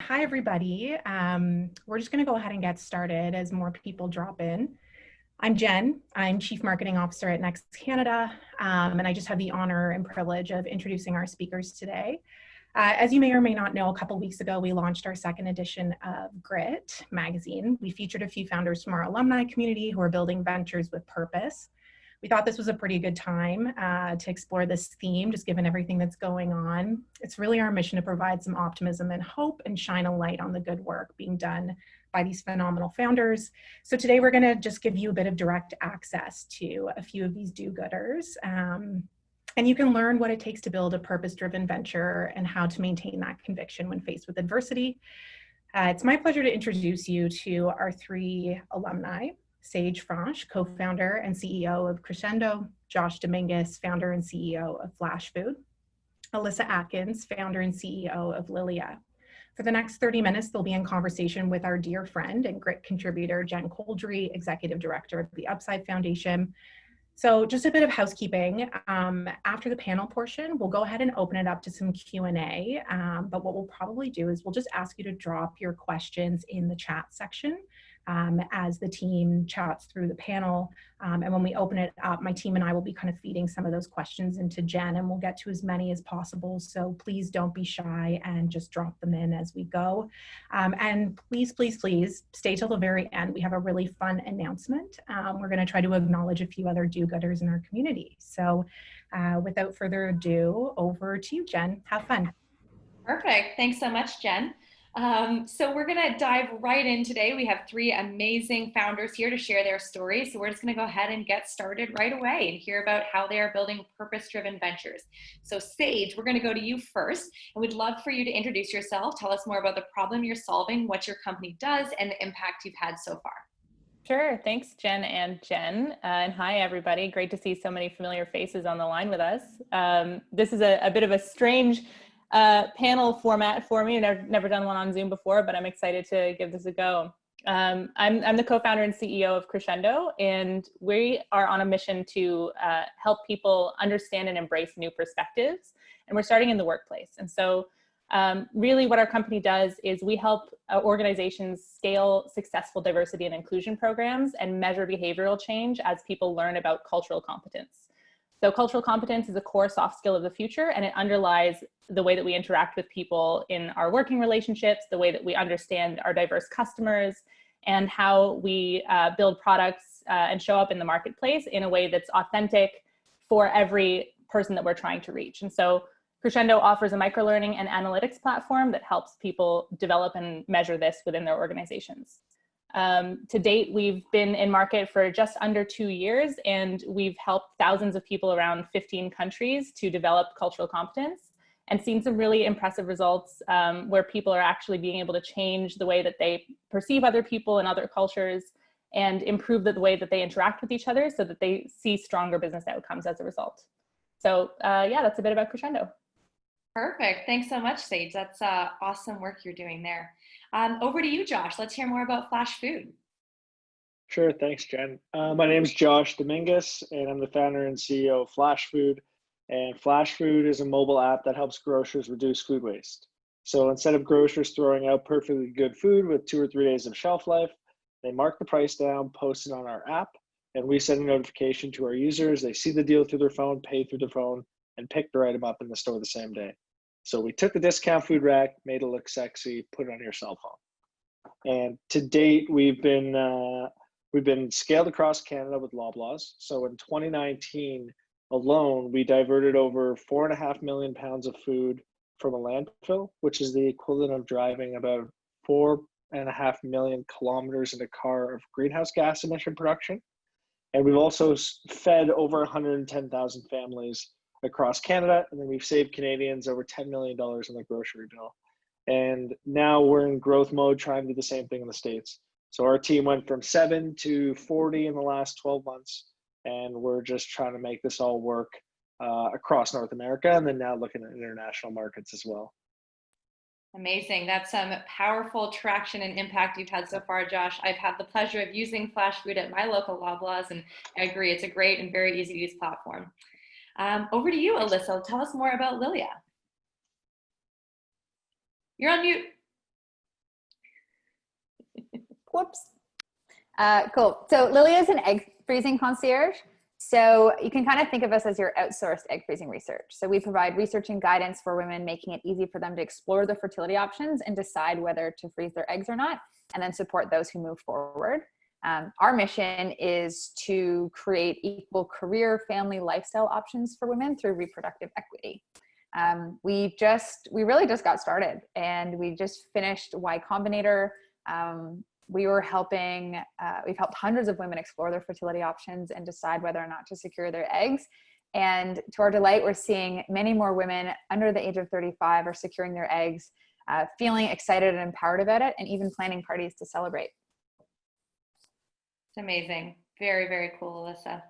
Hi, everybody. We're just going to go ahead and get started as more people drop in. I'm Jen. I'm Chief Marketing Officer at Next Canada, and I just have the honor and privilege of introducing our speakers today. As you may or may not know, a couple weeks ago, we launched our second edition of Grit magazine. We featured a few founders from our alumni community who are building ventures with purpose. We thought this was a pretty good time to explore this theme, just given everything that's going on. It's really our mission to provide some optimism and hope and shine a light on the good work being done by these phenomenal founders. So today we're gonna just give you a bit of direct access to a few of these do-gooders. And you can learn what it takes to build a purpose-driven venture and how to maintain that conviction when faced with adversity. It's my pleasure to introduce you to our three alumni. Sage Franch, co-founder and CEO of Crescendo, Josh Domingues, founder and CEO of Flashfood, Alyssa Atkins, founder and CEO of Lilia. For the next 30 minutes, they'll be in conversation with our dear friend and Grit contributor, Jen Couldrey, executive director of the Upside Foundation. So just a bit of housekeeping. After the panel portion, we'll go ahead and open it up to some Q&A, but what we'll probably do is we'll just ask you to drop your questions in the chat section as the team chats through the panel. And when we open it up, my team and I will be kind of feeding some of those questions into Jen, and we'll get to as many as possible. So please don't be shy and just drop them in as we go. And please, please, please stay till the very end. We have a really fun announcement. We're going to try to acknowledge a few other do-gooders in our community. So without further ado, over to you, Jen. Have fun. Perfect. Thanks so much, Jen. So we're going to dive right in today. We have three amazing founders here to share their stories. So we're just going to go ahead and get started right away and hear about how they are building purpose-driven ventures. So Sage, we're going to go to you first, and we'd love for you to introduce yourself. Tell us more about the problem you're solving, what your company does, and the impact you've had so far. Sure. Thanks, Jen and Jen. And hi, everybody. Great to see so many familiar faces on the line with us. This is a bit of a strange panel format for me. I've never done one on Zoom before, but I'm excited to give this a go. I'm the co-founder and CEO of Crescendo, and we are on a mission to help people understand and embrace new perspectives. And we're starting in the workplace. And so really what our company does is we help organizations scale successful diversity and inclusion programs and measure behavioral change as people learn about cultural competence. So cultural competence is a core soft skill of the future, and it underlies the way that we interact with people in our working relationships, the way that we understand our diverse customers, and how we build products and show up in the marketplace in a way that's authentic for every person that we're trying to reach. And so Crescendo offers a microlearning and analytics platform that helps people develop and measure this within their organizations. To date, we've been in market for just under 2 years, and we've helped thousands of people around 15 countries to develop cultural competence and seen some really impressive results where people are actually being able to change the way that they perceive other people and other cultures and improve the way that they interact with each other so that they see stronger business outcomes as a result. So yeah, that's a bit about Crescendo. Perfect. Thanks so much, Sage. That's awesome work you're doing there. Over to you, Josh. Let's hear more about Flashfood. Sure. Thanks, Jen. My name is Josh Domingues, and I'm the founder and CEO of Flashfood. And Flashfood is a mobile app that helps grocers reduce food waste. So instead of grocers throwing out perfectly good food with 2 or 3 days of shelf life, they mark the price down, post it on our app, and we send a notification to our users. They see the deal through their phone, pay through their phone, and pick the item up in the store the same day. So we took the discount food rack, made it look sexy, put it on your cell phone. And to date, we've been scaled across Canada with Loblaws. So in 2019 alone, we diverted over 4.5 million pounds of food from a landfill, which is the equivalent of driving about 4.5 million kilometers in a car of greenhouse gas emission production. And we've also fed over 110,000 families across Canada, and then we've saved Canadians over $10 million on the grocery bill. And now we're in growth mode, trying to do the same thing in the States. So our team went from 7 to 40 in the last 12 months, and we're just trying to make this all work across North America, and then now looking at international markets as well. Amazing. That's some powerful traction and impact you've had so far, Josh. I've had the pleasure of using Flashfood at my local Loblaws, and I agree, it's a great and very easy to use platform. Over to you, Alyssa. Tell us more about Lilia. You're on mute. Whoops. Cool. So Lilia is an egg freezing concierge. So you can kind of think of us as your outsourced egg freezing research. So we provide research and guidance for women, making it easy for them to explore the fertility options and decide whether to freeze their eggs or not, and then support those who move forward. Our mission is to create equal career, family, lifestyle options for women through reproductive equity. We really just got started, and we just finished Y Combinator. We've helped hundreds of women explore their fertility options and decide whether or not to secure their eggs. And to our delight, we're seeing many more women under the age of 35 are securing their eggs, feeling excited and empowered about it, and even planning parties to celebrate. It's amazing. Very, very cool, Alyssa.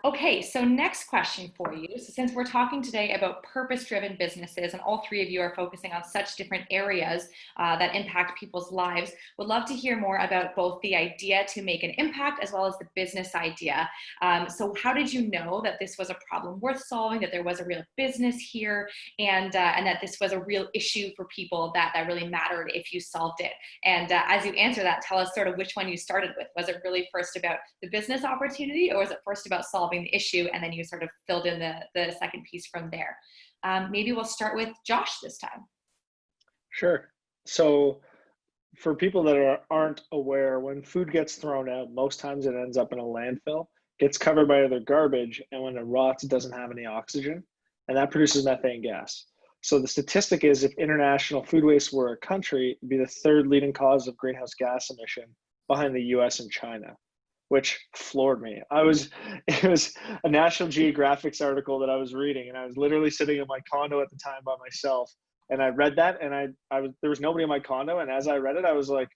Okay, so next question for you. So since we're talking today about purpose-driven businesses, and all three of you are focusing on such different areas that impact people's lives, would love to hear more about both the idea to make an impact as well as the business idea. So how did you know that this was a problem worth solving, that there was a real business here, and that this was a real issue for people that really mattered if you solved it? And as you answer that, tell us sort of which one you started with. Was it really first about the business opportunity, or was it first about solving the issue, and then you sort of filled in the second piece from there? Maybe we'll start with Josh this time. Sure. So for people that aren't aware, when food gets thrown out, most times it ends up in a landfill, gets covered by other garbage, and when it rots, it doesn't have any oxygen, and that produces methane gas. So the statistic is, if international food waste were a country, it'd be the third leading cause of greenhouse gas emission behind the US and China, which floored me. It was a National Geographic article that I was reading, and I was literally sitting in my condo at the time by myself. And I read that, and there was nobody in my condo. And as I read it, I was like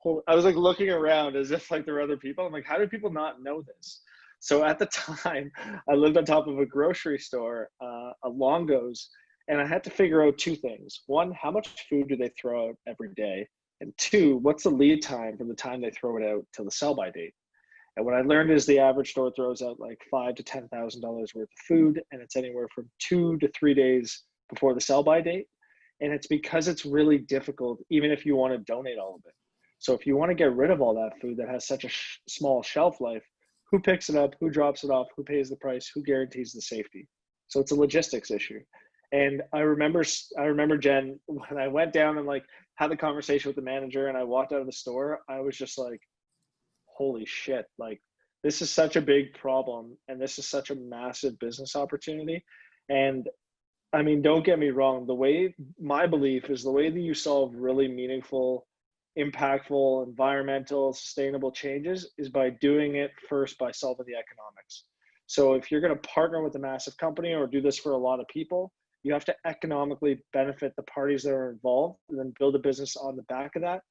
looking around as if like there were other people. I'm like, how do people not know this? So at the time, I lived on top of a grocery store, a Longo's, and I had to figure out two things. One, how much food do they throw out every day? And two, what's the lead time from the time they throw it out till the sell-by date? And what I learned is the average store throws out like $5,000 to $10,000 worth of food, and it's anywhere from 2 to 3 days before the sell-by date. And it's because it's really difficult, even if you want to donate all of it. So if you want to get rid of all that food that has such a small shelf life, who picks it up, who drops it off, who pays the price, who guarantees the safety? So it's a logistics issue. And I remember, Jen, when I went down and like had the conversation with the manager and I walked out of the store, I was just like, holy shit, like this is such a big problem, and this is such a massive business opportunity. And I mean, don't get me wrong, my belief is the way that you solve really meaningful, impactful, environmental, sustainable changes is by doing it first by solving the economics. So if you're going to partner with a massive company or do this for a lot of people, you have to economically benefit the parties that are involved, and then build a business on the back of that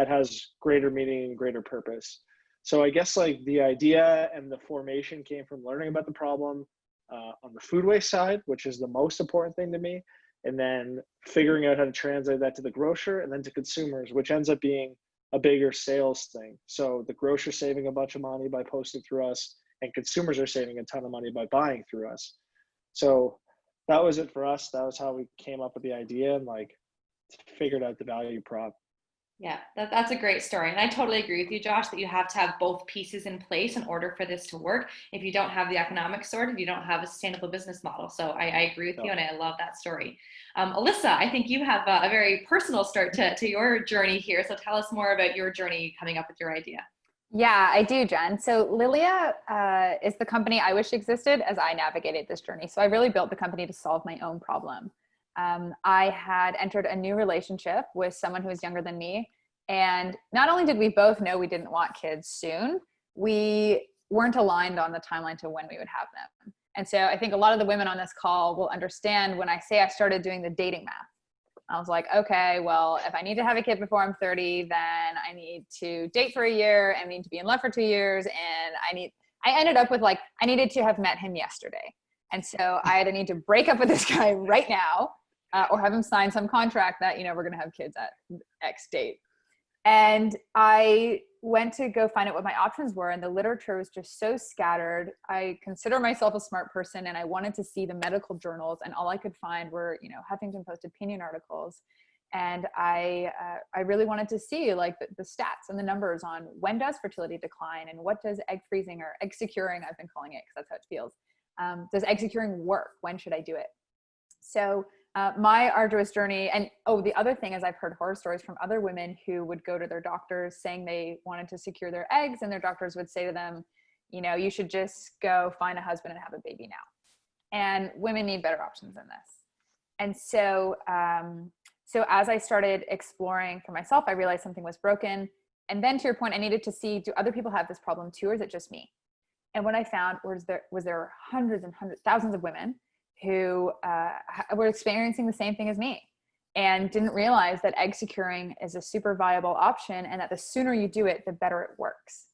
has greater meaning and greater purpose. So I guess like the idea and the formation came from learning about the problem on the food waste side, which is the most important thing to me, and then figuring out how to translate that to the grocer and then to consumers, which ends up being a bigger sales thing. So the grocer saving a bunch of money by posting through us, and consumers are saving a ton of money by buying through us. So that was it for us. That was how we came up with the idea and like figured out the value prop. Yeah, that's a great story. And I totally agree with you, Josh, that you have to have both pieces in place in order for this to work. If you don't have the economics sorted, you don't have a sustainable business model. So I agree with you, and I love that story. Alyssa, I think you have a very personal start to your journey here. So tell us more about your journey coming up with your idea. Yeah, I do, Jen. So Lilia is the company I wish existed as I navigated this journey. So I really built the company to solve my own problem. I had entered a new relationship with someone who was younger than me. And not only did we both know we didn't want kids soon, we weren't aligned on the timeline to when we would have them. And so I think a lot of the women on this call will understand when I say I started doing the dating math. I was like, okay, well, if I need to have a kid before I'm 30, then I need to date for a year and need to be in love for 2 years. And I ended up with like, I needed to have met him yesterday. And so I either need to break up with this guy right now or have him sign some contract that, you know, we're going to have kids at X date. And I went to go find out what my options were, and the literature was just so scattered. I consider myself a smart person, and I wanted to see the medical journals, and all I could find were, you know, Huffington Post opinion articles. And I really wanted to see like the stats and the numbers on when does fertility decline and what does egg freezing or egg securing, I've been calling it because that's how it feels. Does egg securing work? When should I do it? So my arduous journey, and the other thing is I've heard horror stories from other women who would go to their doctors saying they wanted to secure their eggs, and their doctors would say to them, you know, you should just go find a husband and have a baby now. And women need better options than this. And so, so as I started exploring for myself, I realized something was broken. And then to your point, I needed to see, do other people have this problem too, or is it just me? And what I found was there hundreds and hundreds, thousands of women who were experiencing the same thing as me and didn't realize that egg securing is a super viable option, and that the sooner you do it, the better it works.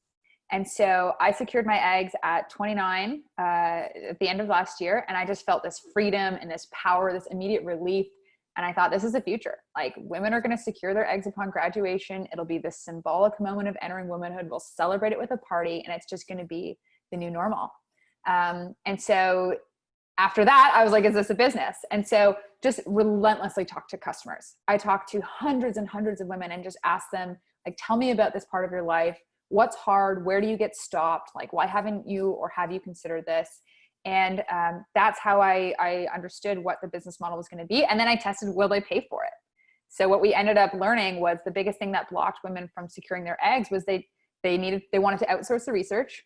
And so I secured my eggs at 29 at the end of last year. And I just felt this freedom and this power, this immediate relief. And I thought, this is the future. Like, women are going to secure their eggs upon graduation. It'll be this symbolic moment of entering womanhood. We'll celebrate it with a party, and it's just going to be the new normal. And so after that, I was like, is this a business? And so just relentlessly talk to customers. I talked to hundreds and hundreds of women and just asked them, like, tell me about this part of your life. What's hard? Where do you get stopped? Like, why haven't you, or have you considered this? And that's how I understood what the business model was going to be. And then I tested, will they pay for it? So what we ended up learning was the biggest thing that blocked women from securing their eggs was they wanted to outsource the research,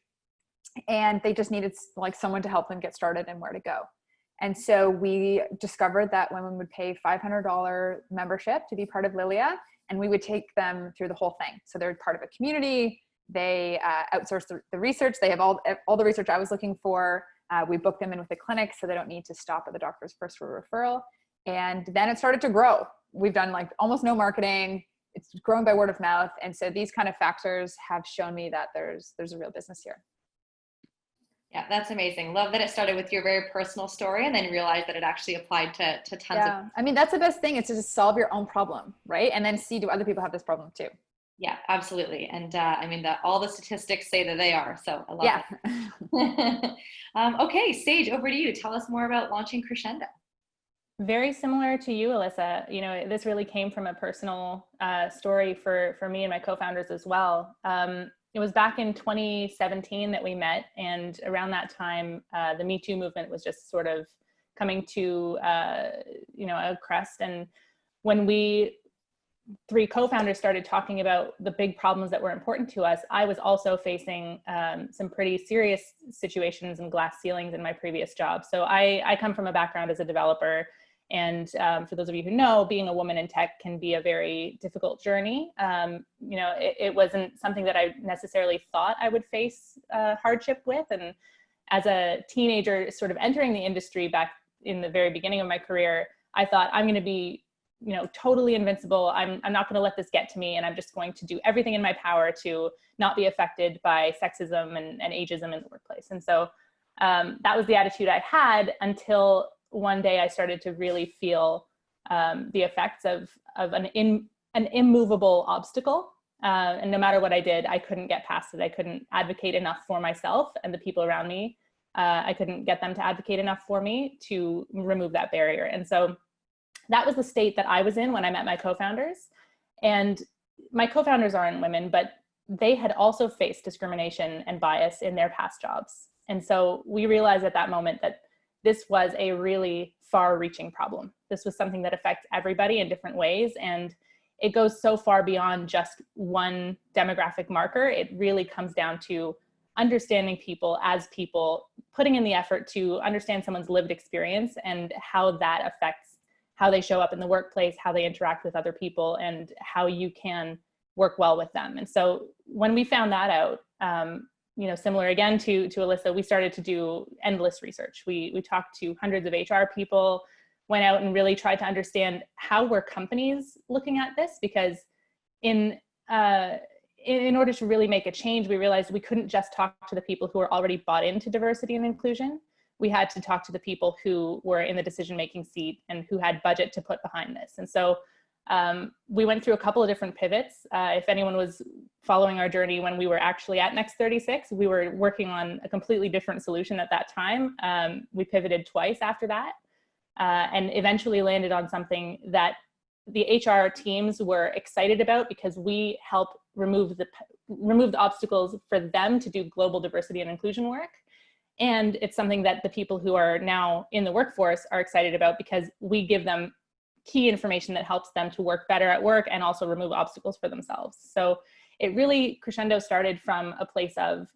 and they just needed like someone to help them get started and where to go. And so we discovered that women would pay $500 membership to be part of Lilia, and we would take them through the whole thing. So they're part of a community. They outsource the research. They have all the research I was looking for. We book them in with a clinic so they don't need to stop at the doctor's first for a referral. And then it started to grow. We've done like almost no marketing. It's growing by word of mouth. And so these kind of factors have shown me that there's a real business here. Yeah, that's amazing. Love that it started with your very personal story and then realized that it actually applied to tons of. I mean, that's the best thing, is to just solve your own problem, right? And then see, do other people have this problem too? Yeah, absolutely. And I mean, all the statistics say that they are. So I love it. Okay, Sage, over to you. Tell us more about launching Crescendo. Very similar to you, Alyssa. You know, this really came from a personal story for me and my co-founders as well. It was back in 2017 that we met, and around that time, the Me Too movement was just sort of coming to, a crest. And when we three co-founders started talking about the big problems that were important to us, I was also facing some pretty serious situations and glass ceilings in my previous job. So I come from a background as a developer. And for those of you who know, being a woman in tech can be a very difficult journey. It wasn't something that I necessarily thought I would face hardship with. And as a teenager sort of entering the industry back in the very beginning of my career, I thought, I'm going to be totally invincible. I'm not going to let this get to me. And I'm just going to do everything in my power to not be affected by sexism and ageism in the workplace. And so that was the attitude I had until one day I started to really feel the effects of an immovable obstacle. And no matter what I did, I couldn't get past it. I couldn't advocate enough for myself and the people around me. I couldn't get them to advocate enough for me to remove that barrier. And so that was the state that I was in when I met my co-founders. And my co-founders aren't women, but they had also faced discrimination and bias in their past jobs. And so we realized at that moment that this was a really far-reaching problem. This was something that affects everybody in different ways. And it goes so far beyond just one demographic marker. It really comes down to understanding people as people, putting in the effort to understand someone's lived experience and how that affects how they show up in the workplace, how they interact with other people, and how you can work well with them. And so when we found that out, similar again to Alyssa, we started to do endless research. We talked to hundreds of HR people, went out and really tried to understand how were companies looking at this, because in order to really make a change, we realized we couldn't just talk to the people who were already bought into diversity and inclusion. We had to talk to the people who were in the decision-making seat and who had budget to put behind this. And so we went through a couple of different pivots. If anyone was following our journey when we were actually at Next 36, we were working on a completely different solution at that time. We pivoted twice after that and eventually landed on something that the HR teams were excited about, because we help remove the obstacles for them to do global diversity and inclusion work. And it's something that the people who are now in the workforce are excited about, because we give them key information that helps them to work better at work and also remove obstacles for themselves. So it really, Crescendo started from a place of,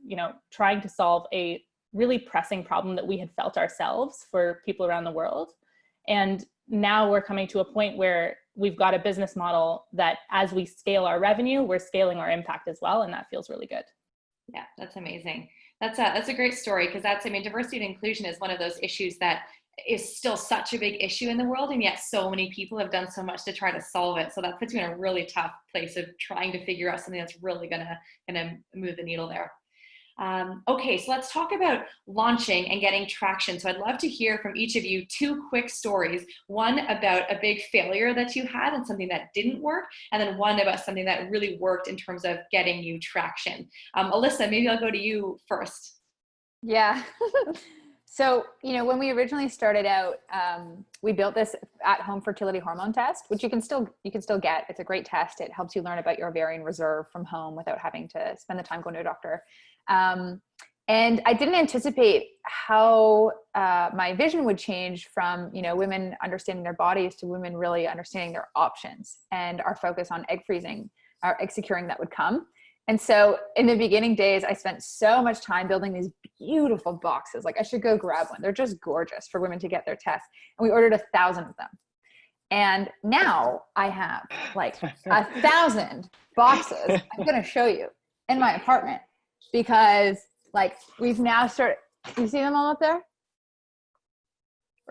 trying to solve a really pressing problem that we had felt ourselves for people around the world. And now we're coming to a point where we've got a business model that, as we scale our revenue, we're scaling our impact as well. And that feels really good. Yeah, that's amazing. That's a great story, because diversity and inclusion is one of those issues that is still such a big issue in the world, and yet so many people have done so much to try to solve it. So that puts you in a really tough place of trying to figure out something that's really gonna move the needle there. Okay, so let's talk about launching and getting traction. So I'd love to hear from each of you 2 quick stories. One about a big failure that you had and something that didn't work, and then one about something that really worked in terms of getting you traction. Alyssa, maybe I'll go to you first. Yeah. So, when we originally started out, we built this at-home fertility hormone test, which you can still get. It's a great test. It helps you learn about your ovarian reserve from home without having to spend the time going to a doctor. And I didn't anticipate how my vision would change from, women understanding their bodies to women really understanding their options, and our focus on egg freezing, or egg securing that would come. And so in the beginning days, I spent so much time building these beautiful boxes. Like, I should go grab one. They're just gorgeous for women to get their tests. And we ordered 1,000 of them. And now I have like 1,000 boxes. I'm going to show you in my apartment, because we've now started, you see them all up there?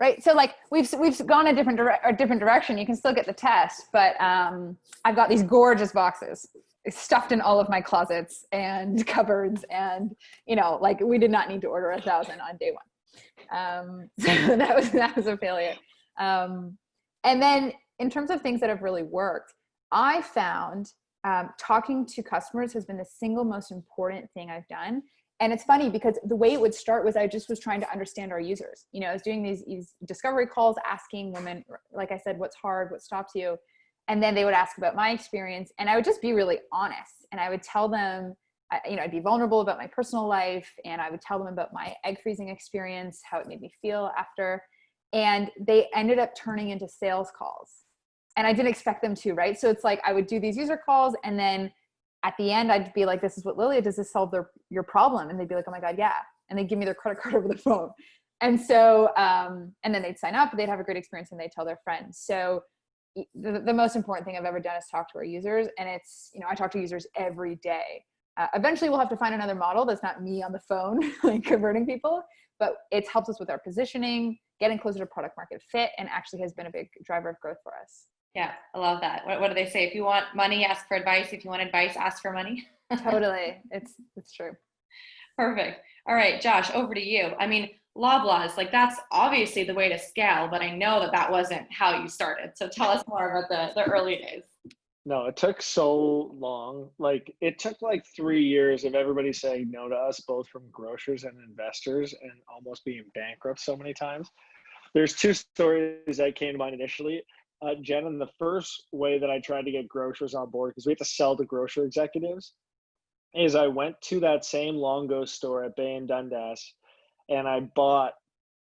Right. So we've gone a different direction. You can still get the test, but I've got these gorgeous boxes stuffed in all of my closets and cupboards, and we did not need to order 1,000 on day one. So that was a failure. And then in terms of things that have really worked, I found talking to customers has been the single most important thing I've done. And it's funny, because the way it would start was I just was trying to understand our users. I was doing these discovery calls, asking women, like I said, what's hard, what stops you? And then they would ask about my experience, and I would just be really honest. And I would tell them, I'd be vulnerable about my personal life, and I would tell them about my egg freezing experience, how it made me feel after. And they ended up turning into sales calls. And I didn't expect them to, right? So it's I would do these user calls, and then at the end, I'd be like, this is what Lilia, does this solve your problem? And they'd be like, oh my God, yeah. And they'd give me their credit card over the phone. And so, and then they'd sign up, they'd have a great experience, and they'd tell their friends. So the most important thing I've ever done is talk to our users. And it's, I talk to users every day. Eventually we'll have to find another model that's not me on the phone, converting people, but it's helped us with our positioning, getting closer to product market fit, and actually has been a big driver of growth for us. Yeah, I love that. What do they say? If you want money, ask for advice. If you want advice, ask for money. Totally. It's true. Perfect. All right, Josh, over to you. Loblaws, that's obviously the way to scale, but I know that wasn't how you started. So tell us more about the early days. No, it took so long. It took 3 years of everybody saying no to us, both from grocers and investors, and almost being bankrupt so many times. There's 2 stories that came to mind initially. Jen, and the first way that I tried to get grocers on board, because we have to sell to grocer executives, is I went to that same Longo store at Bay and Dundas, and I bought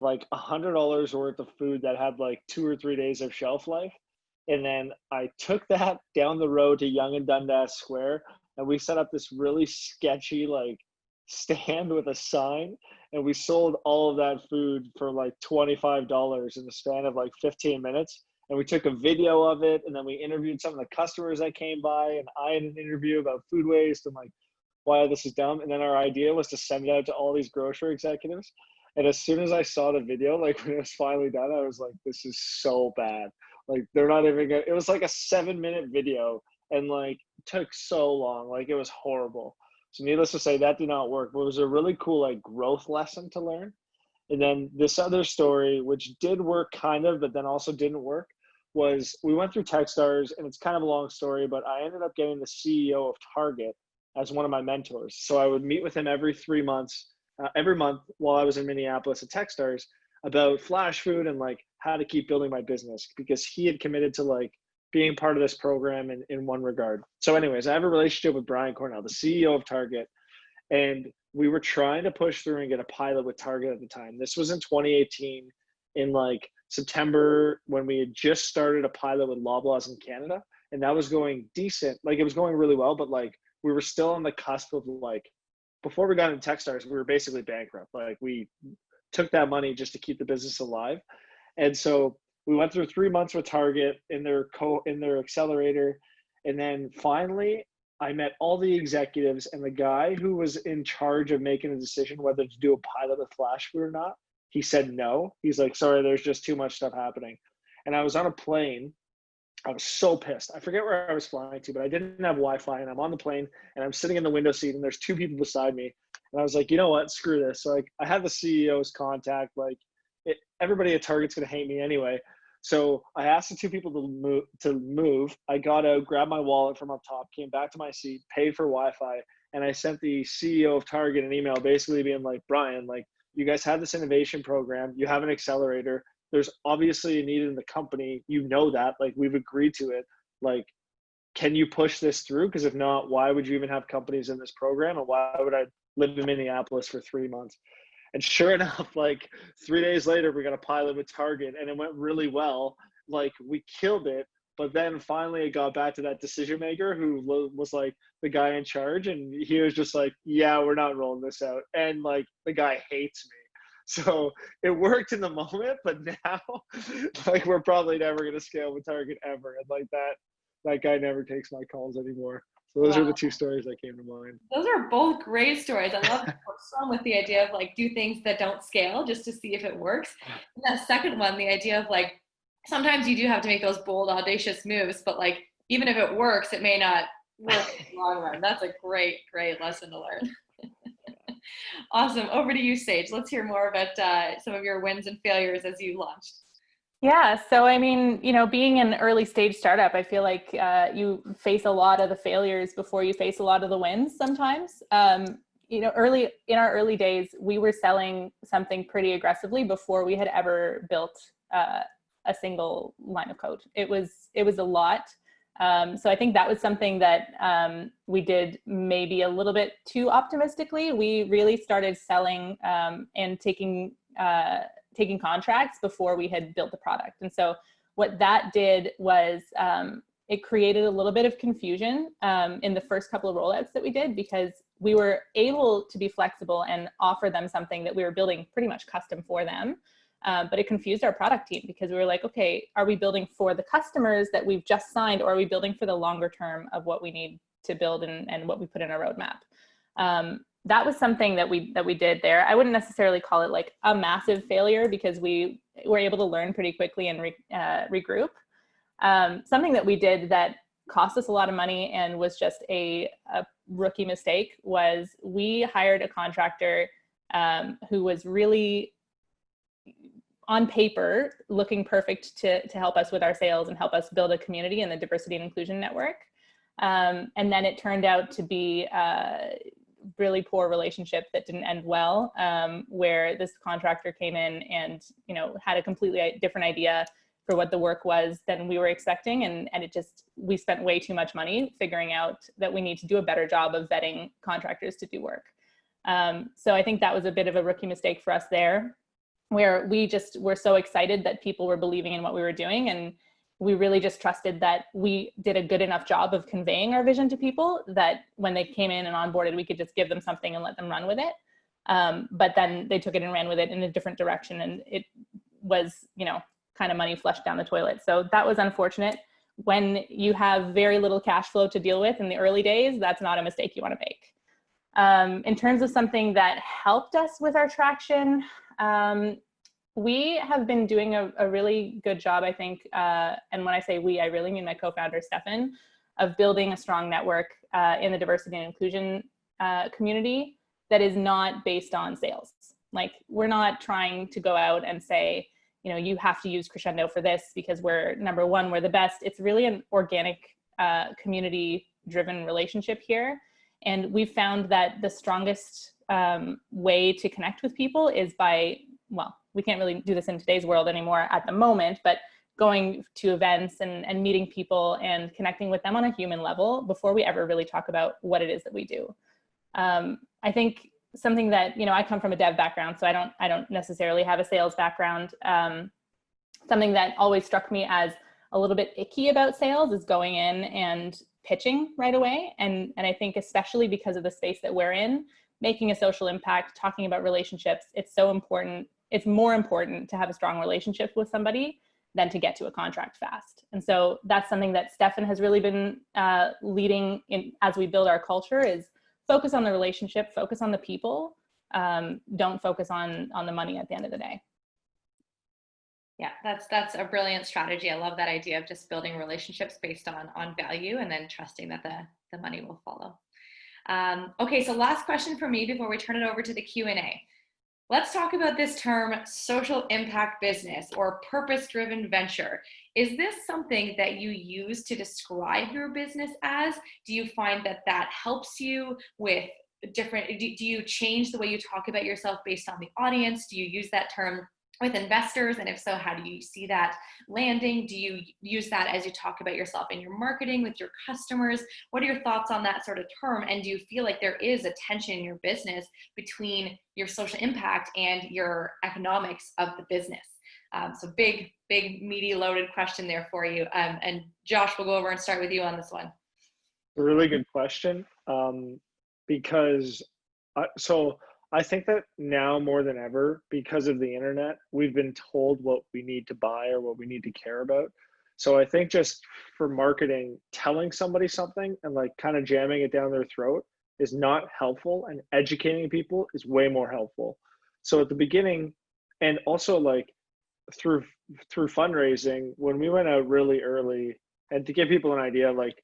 $100 worth of food that had 2 or 3 days of shelf life. And then I took that down the road to Yonge and Dundas Square, and we set up this really sketchy stand with a sign, and we sold all of that food for $25 in the span of 15 minutes. And we took a video of it, and then we interviewed some of the customers that came by, and I had an interview about food waste and why this is dumb. And then our idea was to send it out to all these grocery executives. And as soon as I saw the video, when it was finally done, I was like, this is so bad. They're not even gonna, it was a 7-minute video, and took so long. It was horrible. So needless to say, that did not work, but it was a really cool growth lesson to learn. And then this other story, which did work kind of, but then also didn't work, was we went through Techstars, and it's kind of a long story, but I ended up getting the CEO of Target as one of my mentors. So I would meet with him every 3 months, every month while I was in Minneapolis at Techstars, about Flashfood and how to keep building my business, because he had committed to being part of this program in one regard. So anyways, I have a relationship with Brian Cornell, the CEO of Target, and we were trying to push through and get a pilot with Target at the time. This was in 2018 in like September, when we had just started a pilot with Loblaws in Canada, and that was going decent. Like, it was going really well, but like we were still on the cusp of, like, before we got into Techstars, we were basically bankrupt. Like, we took that money just to keep the business alive. And so we went through 3 months with Target in their accelerator. And then finally I met all the executives, and the guy who was in charge of making a decision whether to do a pilot with Flashfood or not, he said no. He's like, sorry, there's just too much stuff happening. And I was on a plane. I was so pissed. I forget where I was flying to, but I didn't have Wi-Fi, and I'm on the plane and I'm sitting in the window seat, and there's two people beside me. And I was like, you know what? Screw this. So like, I had the CEO's contact. Like, everybody at Target's going to hate me anyway. So I asked the two people to move. I got out, grabbed my wallet from up top, came back to my seat, paid for Wi-Fi. And I sent the CEO of Target an email basically being like, Brian, like, you guys have this innovation program. You have an accelerator. There's obviously a need in the company. You know that, like, we've agreed to it. Like, can you push this through? Because if not, why would you even have companies in this program? And why would I live in Minneapolis for 3 months? And sure enough, like 3 days later, we got a pilot with Target, and it went really well. Like, we killed it. But then finally it got back to that decision maker who was like the guy in charge. And he was just like, yeah, we're not rolling this out. And like, the guy hates me. So it worked in the moment, but now like, we're probably never going to scale with Target ever. And like, that guy never takes my calls anymore. So those are the two stories that came to mind. Those are both great stories. I love the first one with the idea of like, do things that don't scale just to see if it works. And that second one, the idea of like, sometimes you do have to make those bold, audacious moves, but like, even if it works, it may not work in the long run. That's a great, great lesson to learn. Awesome. Over to you, Sage. Let's hear more about some of your wins and failures as you launched. Yeah. So, I mean, you know, being an early stage startup, I feel like you face a lot of the failures before you face a lot of the wins sometimes. You know, in our early days, we were selling something pretty aggressively before we had ever built a single line of code. It was a lot. So I think that was something that we did maybe a little bit too optimistically. We really started selling and taking contracts before we had built the product. And so what that did was it created a little bit of confusion in the first couple of rollouts that we did, because we were able to be flexible and offer them something that we were building pretty much custom for them. But it confused our product team, because we were like, okay, are we building for the customers that we've just signed, or are we building for the longer term of what we need to build and what we put in our roadmap? That was something that we did there. I wouldn't necessarily call it like a massive failure, because we were able to learn pretty quickly and regroup. Something that we did that cost us a lot of money and was just a rookie mistake was we hired a contractor who was really, on paper, looking perfect to help us with our sales and help us build a community in the diversity and inclusion network. And then it turned out to be a really poor relationship that didn't end well, where this contractor came in and, you know, had a completely different idea for what the work was than we were expecting. And we spent way too much money figuring out that we need to do a better job of vetting contractors to do work. So I think that was a bit of a rookie mistake for us there, where we just were so excited that people were believing in what we were doing. And we really just trusted that we did a good enough job of conveying our vision to people that when they came in and onboarded, we could just give them something and let them run with it. But then they took it and ran with it in a different direction. And it was, you know, kind of money flushed down the toilet. So that was unfortunate. When you have very little cash flow to deal with in the early days, that's not a mistake you want to make. In terms of something that helped us with our traction, we have been doing a really good job, I think, and when I say we, I really mean my co-founder, Stefan, of building a strong network in the diversity and inclusion community that is not based on sales. Like, we're not trying to go out and say, you know, you have to use Crescendo for this because we're number one, we're the best. It's really an organic, community-driven relationship here. And we've found that the strongest way to connect with people is by, well, we can't really do this in today's world anymore at the moment, but going to events and meeting people and connecting with them on a human level before we ever really talk about what it is that we do. I think something that, I come from a dev background, so I don't necessarily have a sales background. Something that always struck me as a little bit icky about sales is going in and pitching right away. And I think especially because of the space that we're in, making a social impact, talking about relationships, it's so important. It's more important to have a strong relationship with somebody than to get to a contract fast. And so that's something that Stefan has really been leading in as we build our culture, is focus on the relationship, focus on the people, don't focus on the money at the end of the day. Yeah, that's a brilliant strategy. I love that idea of just building relationships based on value and then trusting that the money will follow. Okay, so last question for me before we turn it over to the Q&A. Let's talk about this term, social impact business or purpose-driven venture. Is this something that you use to describe your business as? Do you find that helps you with different, do you change the way you talk about yourself based on the audience? Do you use that term with investors? And if so, how do you see that landing? Do you use that as you talk about yourself in your marketing with your customers? What are your thoughts on that sort of term? And do you feel like there is a tension in your business between your social impact and your economics of the business? So big, meaty, loaded question there for you. And Josh, we'll go over and start with you on this one. A really good question, because I think that now more than ever, because of the internet, we've been told what we need to buy or what we need to care about. So I think just for marketing, telling somebody something and like kind of jamming it down their throat is not helpful, and educating people is way more helpful. So at the beginning, and also like through fundraising, when we went out really early, and to give people an idea, like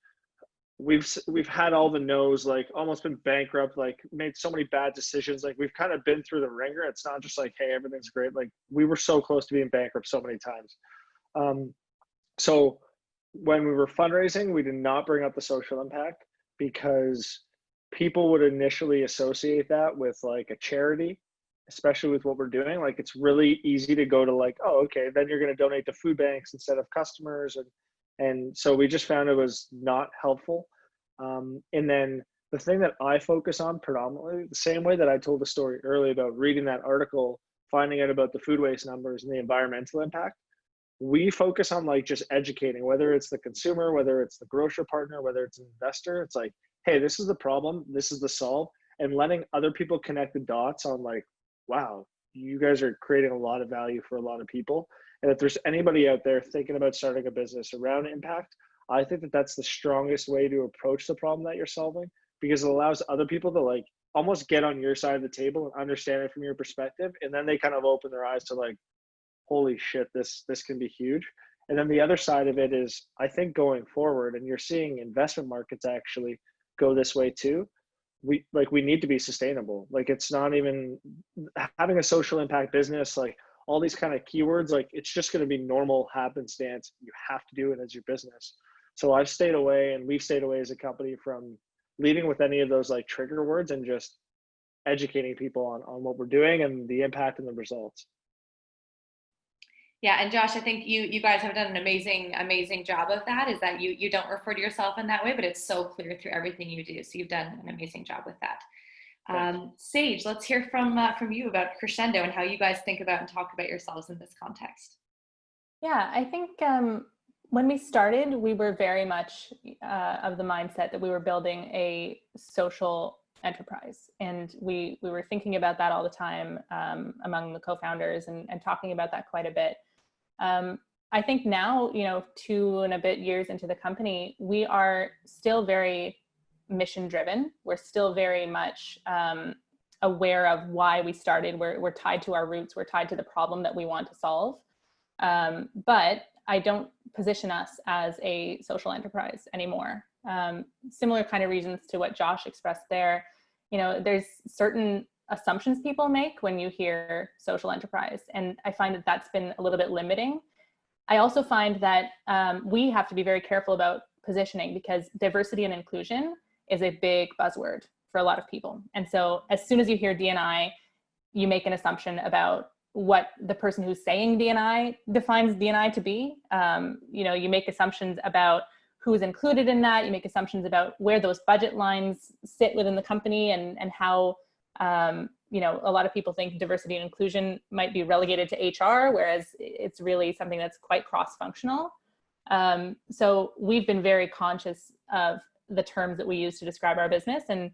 we've had all the no's, like almost been bankrupt, like made so many bad decisions. Like we've kind of been through the ringer. It's not just like, hey, everything's great. Like we were so close to being bankrupt so many times. So when we were fundraising, we did not bring up the social impact because people would initially associate that with like a charity, especially with what we're doing. Like it's really easy to go to like, oh, okay, then you're going to donate to food banks instead of customers. And so we just found it was not helpful. And then the thing that I focus on predominantly, the same way that I told the story earlier about reading that article, finding out about the food waste numbers and the environmental impact, we focus on like just educating, whether it's the consumer, whether it's the grocer partner, whether it's an investor. It's like, hey, this is the problem, this is the solve, and letting other people connect the dots on like, wow, you guys are creating a lot of value for a lot of people. And if there's anybody out there thinking about starting a business around impact, I think that that's the strongest way to approach the problem that you're solving, because it allows other people to like almost get on your side of the table and understand it from your perspective. And then they kind of open their eyes to like, holy shit, this can be huge. And then the other side of it is, I think going forward, and you're seeing investment markets actually go this way too, we need to be sustainable. Like it's not even having a social impact business, like all these kind of keywords, like it's just going to be normal happenstance. You have to do it as your business. So I've stayed away, and we've stayed away as a company from leading with any of those like trigger words, and just educating people on what we're doing and the impact and the results. Yeah, and Josh, I think you guys have done an amazing job of that, is that you don't refer to yourself in that way, but it's so clear through everything you do. So you've done an amazing job with that. Sage, let's hear from you about Crescendo and how you guys think about and talk about yourselves in this context. Yeah, I think when we started, we were very much of the mindset that we were building a social enterprise, and we were thinking about that all the time among the co-founders and talking about that quite a bit. I think now, 2 and a bit years into the company, we are still very mission driven. We're still very much aware of why we started. We're tied to our roots. We're tied to the problem that we want to solve. But I don't position us as a social enterprise anymore. Similar kind of reasons to what Josh expressed there. There's certain assumptions people make when you hear social enterprise, and I find that that's been a little bit limiting. I also find that we have to be very careful about positioning, because diversity and inclusion is a big buzzword for a lot of people. And so as soon as you hear D&I, you make an assumption about what the person who's saying D&I defines D&I to be. You make assumptions about who's included in that. You make assumptions about where those budget lines sit within the company, and how, a lot of people think diversity and inclusion might be relegated to HR, whereas it's really something that's quite cross-functional. So we've been very conscious of the terms that we use to describe our business. And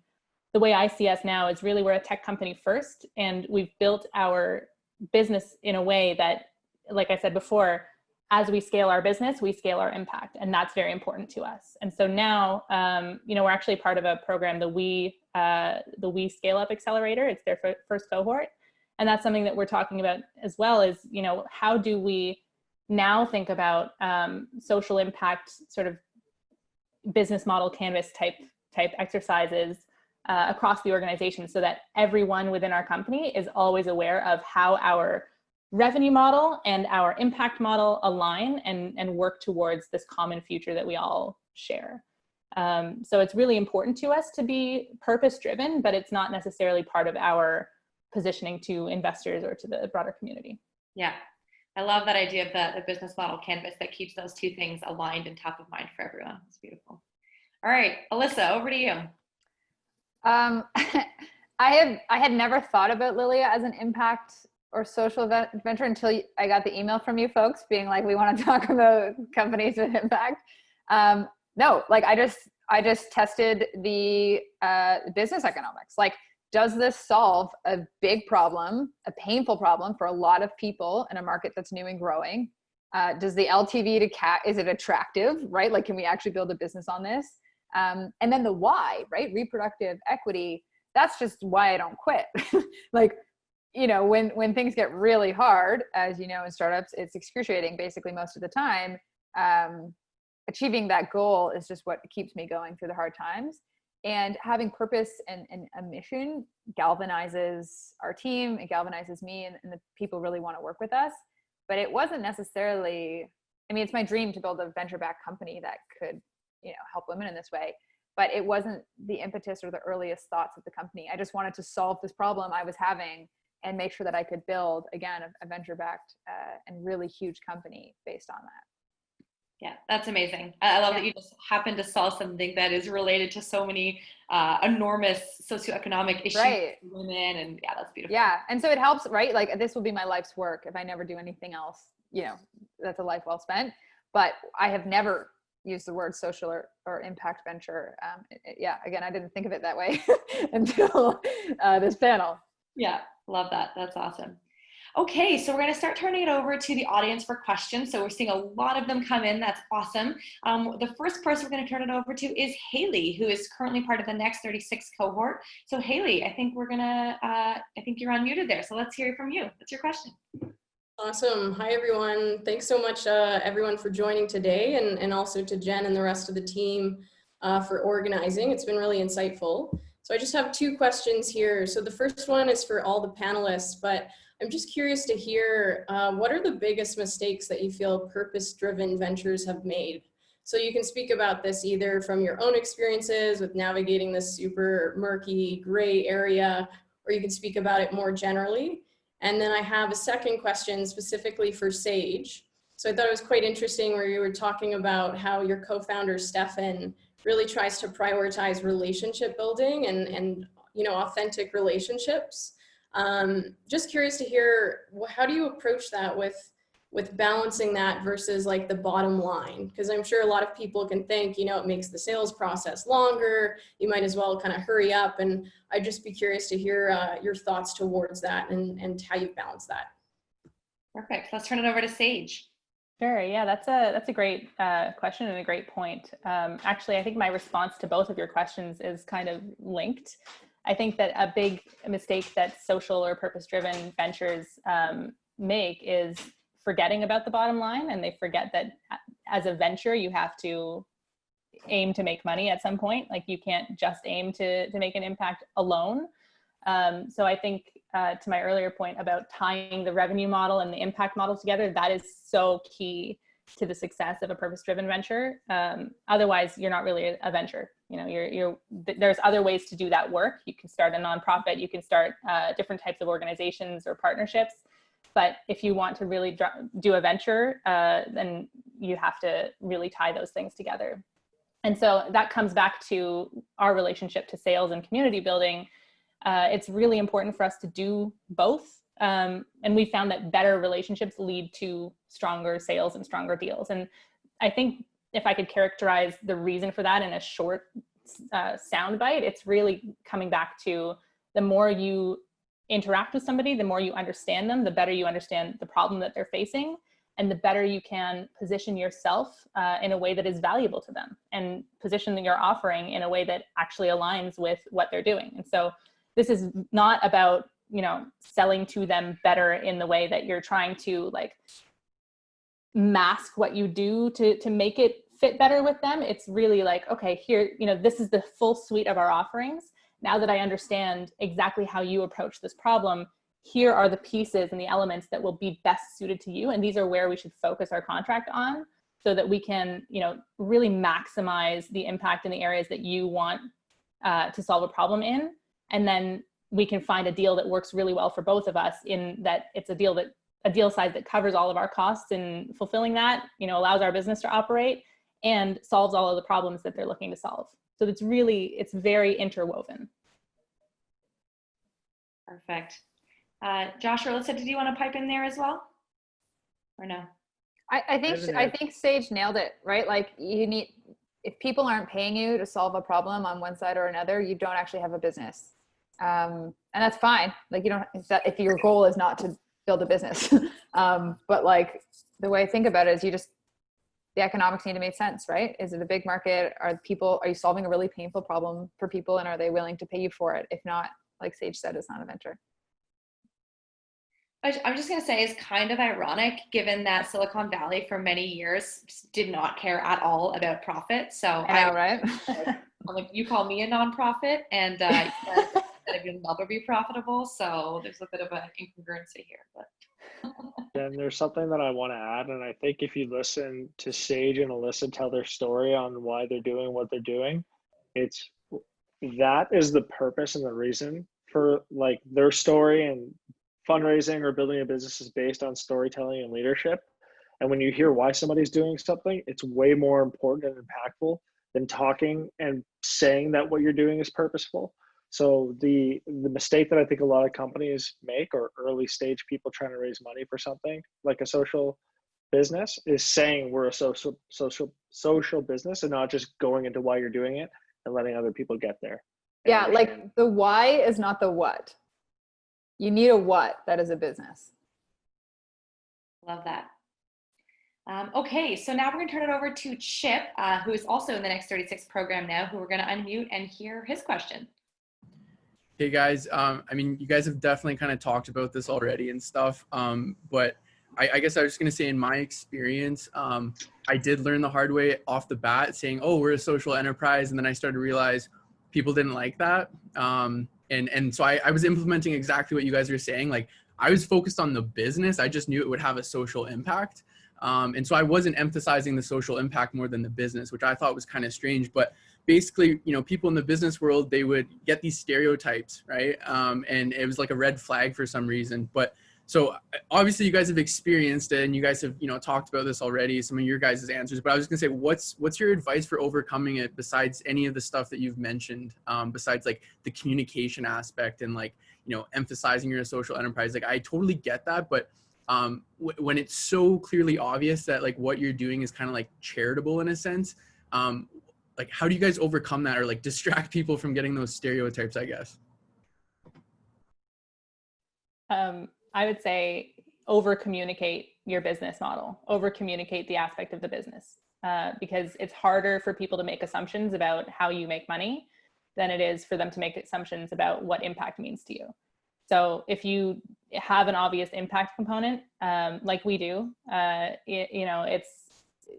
the way I see us now is really we're a tech company first, and we've built our business in a way that, like I said before, as we scale our business, we scale our impact, and that's very important to us. And so now, we're actually part of a program, the We Scale Up Accelerator. It's their first cohort, and that's something that we're talking about as well. Is how do we now think about social impact, sort of business model canvas type exercises across the organization, so that everyone within our company is always aware of how our revenue model and our impact model align and work towards this common future that we all share. So it's really important to us to be purpose-driven, but it's not necessarily part of our positioning to investors or to the broader community. Yeah, I love that idea of the business model canvas that keeps those two things aligned and top of mind for everyone. It's beautiful. All right, Alyssa, over to you. I had never thought about Lilia as an impact or social venture until I got the email from you folks being like, we want to talk about companies with impact. No, like I just tested the business economics. Like, does this solve a big problem, a painful problem for a lot of people in a market that's new and growing? Does the LTV to CAC, is it attractive, right? Like, can we actually build a business on this? And then the why, right? Reproductive equity, that's just why I don't quit. Like, when things get really hard, as you know, in startups, it's excruciating basically most of the time. Achieving that goal is just what keeps me going through the hard times. And having purpose and a mission galvanizes our team, it galvanizes me, and the people really want to work with us. But it wasn't necessarily, it's my dream to build a venture-backed company that could, help women in this way. But it wasn't the impetus or the earliest thoughts of the company. I just wanted to solve this problem I was having and make sure that I could build, again, a venture-backed and really huge company based on that. Yeah, that's amazing. I love that you just happened to solve something that is related to so many enormous socioeconomic issues for women, and yeah, that's beautiful. Yeah, and so it helps, right? Like, this will be my life's work if I never do anything else. That's a life well spent. But I have never used the word social or impact venture. Again, I didn't think of it that way until this panel. Yeah, love that. That's awesome. Okay, so we're going to start turning it over to the audience for questions. So we're seeing a lot of them come in. That's awesome. The first person we're going to turn it over to is Haley, who is currently part of the Next 36 cohort. So Haley, I think you're unmuted there. So let's hear from you. What's your question? Awesome. Hi, everyone. Thanks so much, everyone, for joining today, and also to Jen and the rest of the team for organizing. It's been really insightful. So I just have two questions here. So the first one is for all the panelists, but I'm just curious to hear what are the biggest mistakes that you feel purpose-driven ventures have made? So you can speak about this either from your own experiences with navigating this super murky gray area, or you can speak about it more generally. And then I have a second question specifically for Sage. So I thought it was quite interesting where you were talking about how your co-founder, Stefan, really tries to prioritize relationship building and authentic relationships. Just curious to hear, how do you approach that with balancing that versus like the bottom line? Because I'm sure a lot of people can think, it makes the sales process longer. You might as well kind of hurry up. And I'd just be curious to hear your thoughts towards that and how you balance that. Perfect. Let's turn it over to Sage. Sure. Yeah, that's a great question and a great point. Actually, I think my response to both of your questions is kind of linked. I think that a big mistake that social or purpose-driven ventures make is forgetting about the bottom line, and they forget that as a venture, you have to aim to make money at some point. Like, you can't just aim to make an impact alone. So I think to my earlier point about tying the revenue model and the impact model together, that is so key to the success of a purpose-driven venture. Otherwise, you're not really a venture. There's other ways to do that work. You can start a nonprofit, you can start different types of organizations or partnerships. But if you want to really do a venture, then you have to really tie those things together. And so that comes back to our relationship to sales and community building. It's really important for us to do both. And we found that better relationships lead to stronger sales and stronger deals. And I think if I could characterize the reason for that in a short soundbite, it's really coming back to the more you interact with somebody, the more you understand them, the better you understand the problem that they're facing, and the better you can position yourself in a way that is valuable to them, and position your offering in a way that actually aligns with what they're doing. And so this is not about, selling to them better in the way that you're trying to like mask what you do to make it fit better with them. It's really like, okay, here, this is the full suite of our offerings. Now that I understand exactly how you approach this problem, here are the pieces and the elements that will be best suited to you. And these are where we should focus our contract on, so that we can, really maximize the impact in the areas that you want to solve a problem in. And then we can find a deal that works really well for both of us, in that it's a deal size that covers all of our costs in fulfilling that, allows our business to operate and solves all of the problems that they're looking to solve. So it's very interwoven. Perfect. Josh or Alyssa, did you want to pipe in there as well, or no? I think Sage nailed it, right? Like, if people aren't paying you to solve a problem on one side or another, you don't actually have a business. And that's fine. Like, if your goal is not to build a business, but like, the way I think about it is the economics need to make sense, right? Is it a big market? Are you solving a really painful problem for people, and are they willing to pay you for it? If not, like Sage said, it's not a venture. I'm just going to say, it's kind of ironic, given that Silicon Valley for many years did not care at all about profit. So I know, right? I'm like, you call me a nonprofit, and you'll never be profitable. So there's a bit of an incongruency here. But and there's something that I want to add, and I think if you listen to Sage and Alyssa tell their story on why they're doing what they're doing, that is the purpose and the reason for like their story, and fundraising or building a business is based on storytelling and leadership. And when you hear why somebody's doing something, it's way more important and impactful than talking and saying that what you're doing is purposeful. So the mistake that I think a lot of companies make, or early stage people trying to raise money for something like a social business, is saying we're a social business, and not just going into why you're doing it and letting other people get there. Yeah, like the why is not the what. You need a what that is a business. Love that. Okay, so now we're going to turn it over to Chip, who is also in the Next 36 program now, who we're going to unmute and hear his question. Hey guys, you guys have definitely kind of talked about this already and stuff, but I guess I was just going to say, in my experience, I did learn the hard way off the bat, saying, oh, we're a social enterprise, and then I started to realize people didn't like that. And so I was implementing exactly what you guys were saying. Like, I was focused on the business. I just knew it would have a social impact. And so I wasn't emphasizing the social impact more than the business, which I thought was kind of strange. But basically, people in the business world, they would get these stereotypes, right? And it was like a red flag for some reason. But so obviously you guys have experienced it, and you guys have, talked about this already, some of your guys' answers, but I was gonna say, what's your advice for overcoming it, besides any of the stuff that you've mentioned, besides like the communication aspect and like, emphasizing you're a social enterprise? Like, I totally get that, but when it's so clearly obvious that like what you're doing is kind of like charitable in a sense, like how do you guys overcome that, or like distract people from getting those stereotypes, I guess? I would say over communicate your business model, over communicate the aspect of the business, because it's harder for people to make assumptions about how you make money than it is for them to make assumptions about what impact means to you. So if you have an obvious impact component, like we do, it's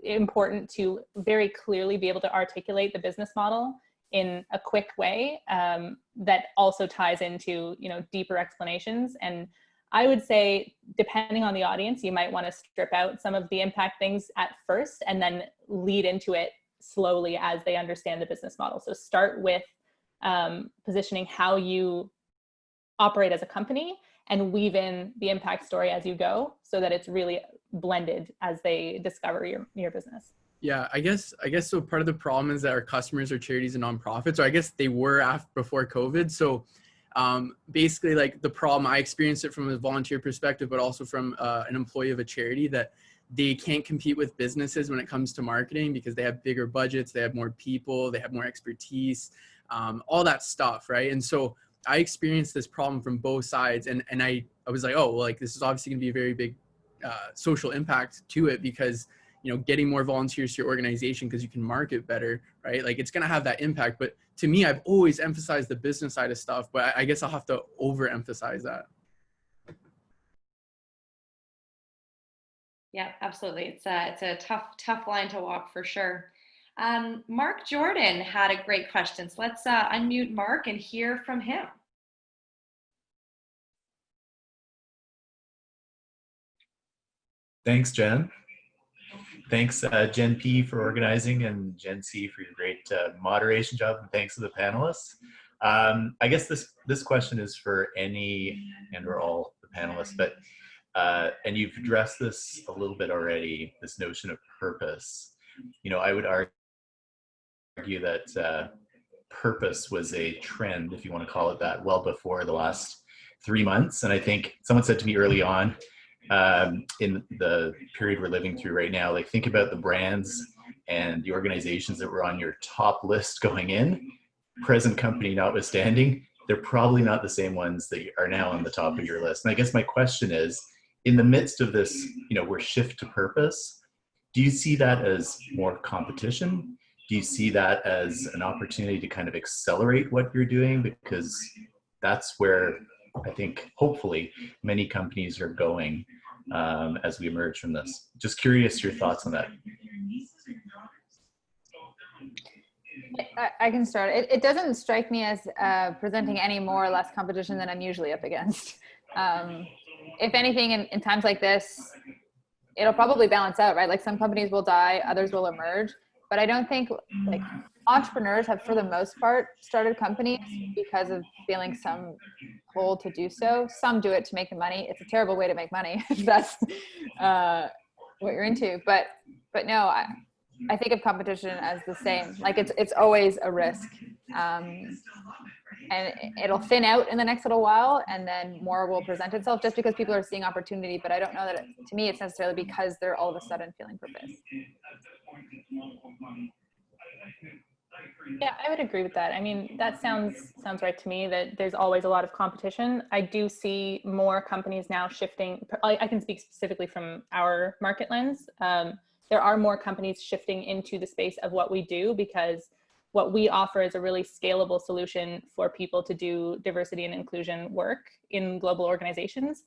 important to very clearly be able to articulate the business model in a quick way that also ties into, deeper explanations. And I would say, depending on the audience, you might want to strip out some of the impact things at first and then lead into it slowly as they understand the business model. So start with positioning how you operate as a company, and weave in the impact story as you go so that it's really blended as they discover your business. Yeah, I guess so. Part of the problem is that our customers are charities and nonprofits, or I guess they were before COVID. So basically, like, the problem, I experienced it from a volunteer perspective, but also from an employee of a charity, that they can't compete with businesses when it comes to marketing because they have bigger budgets, they have more people, they have more expertise, all that stuff, right? And so I experienced this problem from both sides, and I was like, oh, well, like, this is obviously going to be a very big social impact to it, because getting more volunteers to your organization because you can market better, right? Like, it's going to have that impact. But to me, I've always emphasized the business side of stuff, but I guess I'll have to overemphasize that. Yeah, absolutely. It's a tough line to walk for sure. Mark Jordan had a great question. So let's unmute Mark and hear from him. Thanks, Jen. Thanks, Jen P, for organizing, and Jen C for your great moderation job, and thanks to the panelists. I guess this question is for any or all the panelists, but and you've addressed this a little bit already, this notion of purpose. I would argue that purpose was a trend, if you want to call it that, well before the last 3 months. And I think someone said to me early on, in the period we're living through right now, like, think about the brands and the organizations that were on your top list going in, present company notwithstanding, they're probably not the same ones that are now on the top of your list. And I guess my question is, in the midst of this, we're shift to purpose, do you see that as more competition? Do you see that as an opportunity to kind of accelerate what you're doing? Because that's where I think, hopefully, many companies are going as we emerge from this. Just curious your thoughts on that. I can start. It doesn't strike me as presenting any more or less competition than I'm usually up against. If anything, in times like this, it'll probably balance out, right? Like, some companies will die, others will emerge. But I don't think, like, entrepreneurs have, for the most part, started companies because of feeling some pull to do so. Some do it to make the money. It's a terrible way to make money if that's what you're into. But no, I think of competition as the same. Like, it's always a risk. And it'll thin out in the next little while, and then more will present itself just because people are seeing opportunity. But I don't know that to me, it's necessarily because they're all of a sudden feeling purpose. Yeah, I would agree with that. I mean, that sounds right to me, that there's always a lot of competition. I do see more companies now shifting. I can speak specifically from our market lens. There are more companies shifting into the space of what we do, because what we offer is a really scalable solution for people to do diversity and inclusion work in global organizations.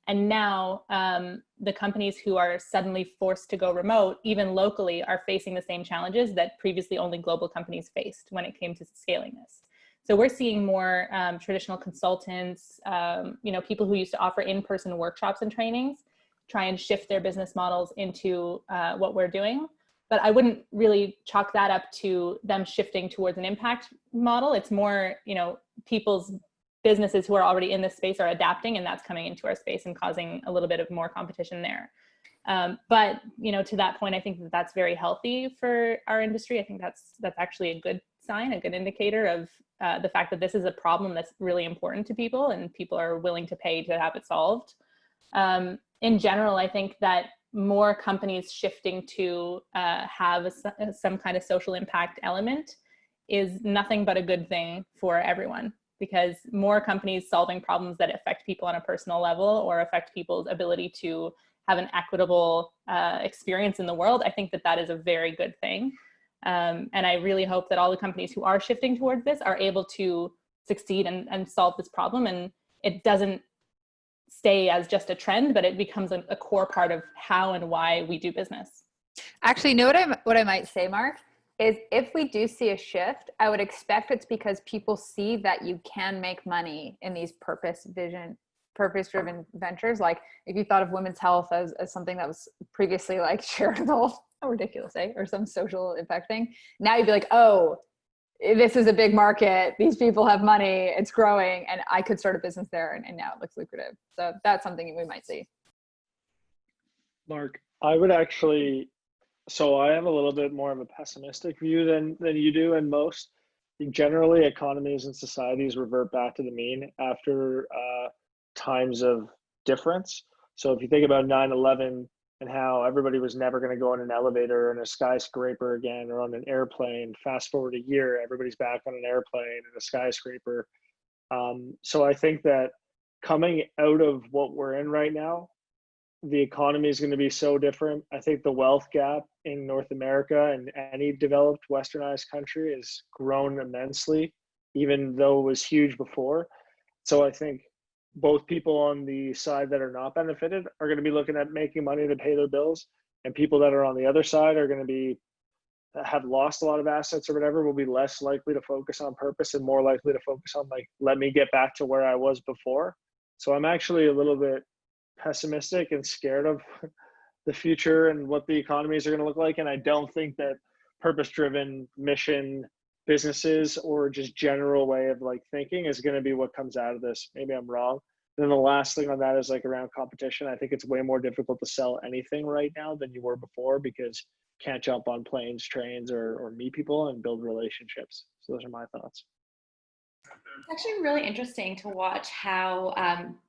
And now the companies who are suddenly forced to go remote, even locally, are facing the same challenges that previously only global companies faced when it came to scaling this. So we're seeing more traditional consultants, people who used to offer in-person workshops and trainings, try and shift their business models into what we're doing. But I wouldn't really chalk that up to them shifting towards an impact model. It's more, people's businesses who are already in this space are adapting, and that's coming into our space and causing a little bit of more competition there. But to that point, I think that's very healthy for our industry. I think that's actually a good sign, a good indicator of the fact that this is a problem that's really important to people, and people are willing to pay to have it solved. In general, I think that more companies shifting to have some kind of social impact element is nothing but a good thing for everyone, because more companies solving problems that affect people on a personal level or affect people's ability to have an equitable experience in the world, I think that is a very good thing. And I really hope that all the companies who are shifting towards this are able to succeed and solve this problem, and it doesn't stay as just a trend, but it becomes a core part of how and why we do business. Actually, what I might say, Mark, is if we do see a shift, I would expect it's because people see that you can make money in these purpose-driven ventures. Like, if you thought of women's health as something that was previously like charitable, how ridiculous, eh? Or some social impact thing. Now you'd be like, oh, this is a big market. These people have money. It's growing, and I could start a business there, and now it looks lucrative. So that's something we might see. Mark, I would actually, so I have a little bit more of a pessimistic view than you do and most. Generally, economies and societies revert back to the mean after times of difference. So if you think about 9/11 and how everybody was never going to go in an elevator or in a skyscraper again or on an airplane, fast forward a year, everybody's back on an airplane and a skyscraper. So I think that coming out of what we're in right now, the economy is going to be so different. I think the wealth gap in North America and any developed westernized country has grown immensely, even though it was huge before. So I think both people on the side that are not benefited are going to be looking at making money to pay their bills, and people that are on the other side are going to be have lost a lot of assets or whatever will be less likely to focus on purpose and more likely to focus on like, let me get back to where I was before. So I'm actually a little bit pessimistic and scared of the future and what the economies are going to look like. And I don't think that purpose-driven mission businesses or just general way of like thinking is going to be what comes out of this. Maybe I'm wrong. And then the last thing on that is like around competition. I think it's way more difficult to sell anything right now than you were before because you can't jump on planes, trains, or meet people and build relationships. So those are my thoughts. It's actually really interesting to watch how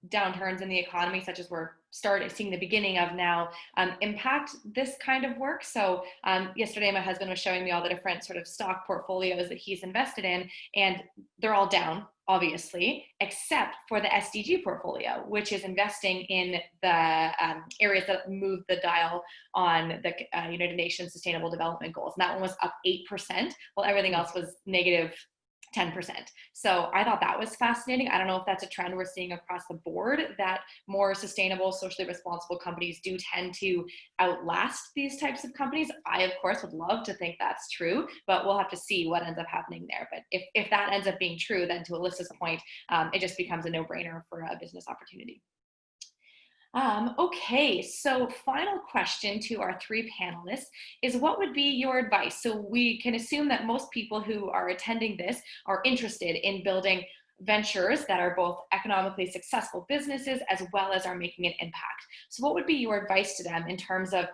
downturns in the economy, such as we're seeing the beginning of now, impact this kind of work. So yesterday, my husband was showing me all the different sort of stock portfolios that he's invested in, and they're all down, obviously, except for the SDG portfolio, which is investing in the areas that move the dial on the United Nations Sustainable Development Goals. And that one was up 8%, while everything else was negative 10%. So I thought that was fascinating. I don't know if that's a trend we're seeing across the board, that more sustainable, socially responsible companies do tend to outlast these types of companies. I, of course, would love to think that's true, but we'll have to see what ends up happening there. But if that ends up being true, then to Alyssa's point, it just becomes a no-brainer for a business opportunity. Okay, so final question to our three panelists is, what would be your advice? So we can assume that most people who are attending this are interested in building ventures that are both economically successful businesses as well as are making an impact. So what would be your advice to them in terms of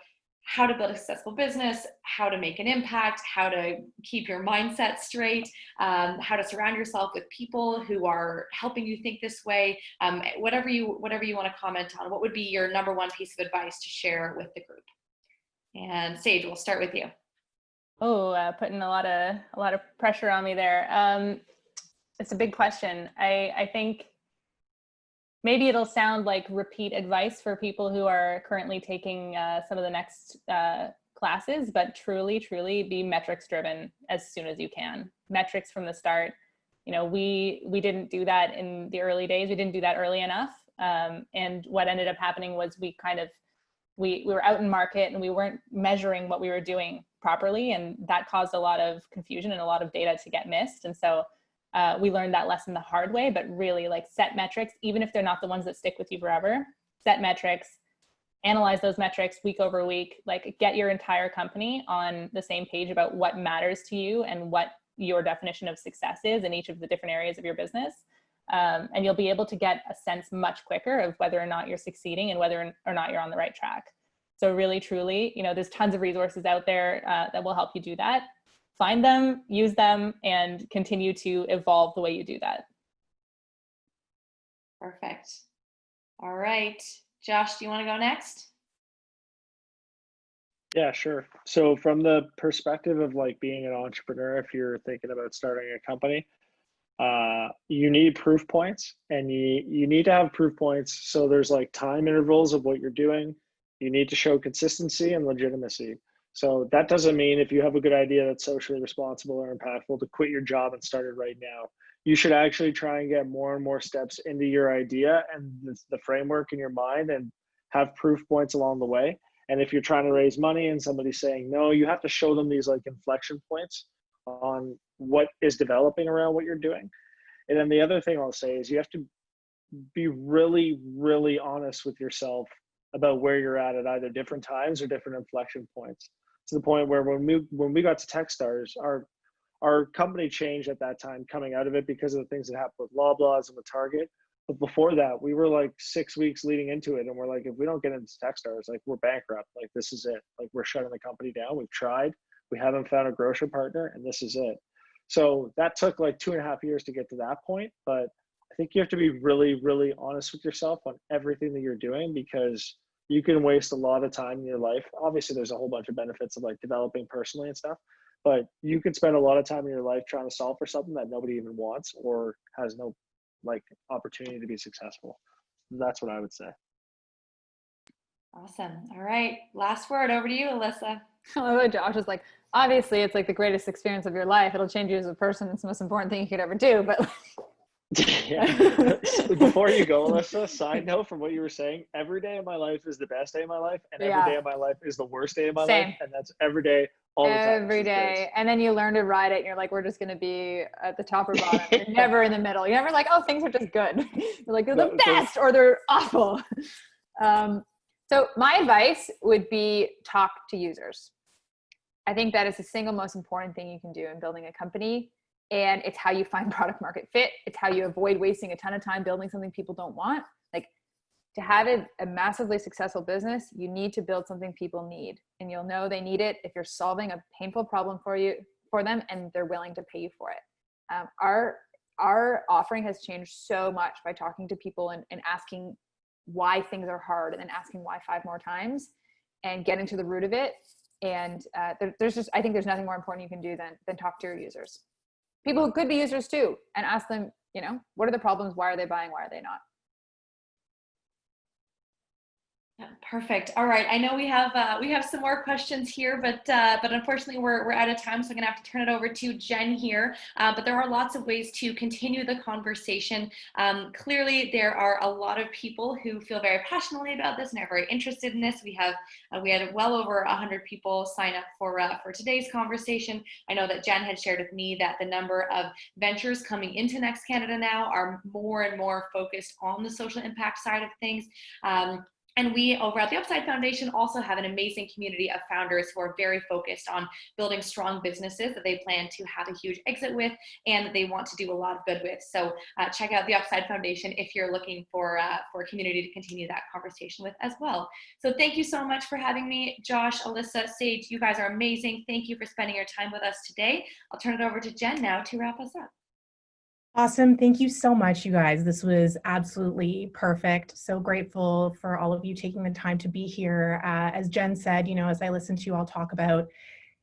how to build a successful business, how to make an impact, how to keep your mindset straight, how to surround yourself with people who are helping you think this way, whatever you want to comment on? What would be your number one piece of advice to share with the group? And Sage, we'll start with you. Oh, putting a lot of pressure on me there. It's a big question. I think maybe it'll sound like repeat advice for people who are currently taking some of the next classes, but truly be metrics driven as soon as you can. Metrics from the start. You know, we didn't do that in the early days. We didn't do that early enough. And what ended up happening was we were out in market and we weren't measuring what we were doing properly. And that caused a lot of confusion and a lot of data to get missed. And so we learned that lesson the hard way, but really like set metrics, even if they're not the ones that stick with you forever, set metrics, analyze those metrics week over week, like get your entire company on the same page about what matters to you and what your definition of success is in each of the different areas of your business. And you'll be able to get a sense much quicker of whether or not you're succeeding and whether or not you're on the right track. So really, truly, you know, there's tons of resources out there that will help you do that. Find them, use them, and continue to evolve the way you do that. Perfect. All right. Josh, do you want to go next? Yeah, sure. So from the perspective of like being an entrepreneur, if you're thinking about starting a company, you need proof points, and you need to have proof points. So there's like time intervals of what you're doing. You need to show consistency and legitimacy. So that doesn't mean if you have a good idea that's socially responsible or impactful to quit your job and start it right now. You should actually try and get more and more steps into your idea and the framework in your mind and have proof points along the way. And if you're trying to raise money and somebody's saying no, you have to show them these like inflection points on what is developing around what you're doing. And then the other thing I'll say is you have to be really, really honest with yourself about where you're at either different times or different inflection points. To the point where when we got to Techstars, our company changed at that time coming out of it because of the things that happened with Loblaws and with Target. But before that, we were like 6 weeks leading into it. And we're like, if we don't get into Techstars, like we're bankrupt. Like this is it. Like we're shutting the company down. We've tried. We haven't found a grocer partner and this is it. So that took like 2.5 years to get to that point. But I think you have to be really, really honest with yourself on everything that you're doing, because you can waste a lot of time in your life. Obviously, there's a whole bunch of benefits of like developing personally and stuff, but you can spend a lot of time in your life trying to solve for something that nobody even wants or has no like opportunity to be successful. That's what I would say. Awesome. All right. Last word over to you, Alyssa. Oh, Josh is like, obviously it's like the greatest experience of your life. It'll change you as a person. It's the most important thing you could ever do. But Yeah. Before you go, Alyssa, side note from what you were saying, every day of my life is the best day of my life, and every day of my life is the worst day of my life, and that's every day, all the time. Every day. And then you learn to ride it, and you're like, we're just going to be at the top or bottom. You're never in the middle. You're never like, oh, things are just good. You're like, they're the best or they're awful. So my advice would be talk to users. I think that is the single most important thing you can do in building a company. And it's how you find product market fit. It's how you avoid wasting a ton of time building something people don't want. Like, to have a massively successful business, you need to build something people need. And you'll know they need it if you're solving a painful problem for them and they're willing to pay you for it. Our offering has changed so much by talking to people and asking why things are hard, and then asking why 5 more times and getting to the root of it. And I think there's nothing more important you can do than talk to your users. People who could be users too, and ask them, what are the problems? Why are they buying? Why are they not? Yeah, perfect. All right. I know we have some more questions here, but unfortunately we're out of time, so I'm gonna have to turn it over to Jen here. But there are lots of ways to continue the conversation. Clearly, there are a lot of people who feel very passionately about this and are very interested in this. We had well over 100 people sign up for today's conversation. I know that Jen had shared with me that the number of ventures coming into Next Canada now are more and more focused on the social impact side of things. And we over at the Upside Foundation also have an amazing community of founders who are very focused on building strong businesses that they plan to have a huge exit with and that they want to do a lot of good with. So check out the Upside Foundation if you're looking for a community to continue that conversation with as well. So thank you so much for having me. Josh, Alyssa, Sage, you guys are amazing. Thank you for spending your time with us today. I'll turn it over to Jen now to wrap us up. Awesome. Thank you so much, you guys. This was absolutely perfect. So grateful for all of you taking the time to be here. As Jen said, as I listen to you all talk about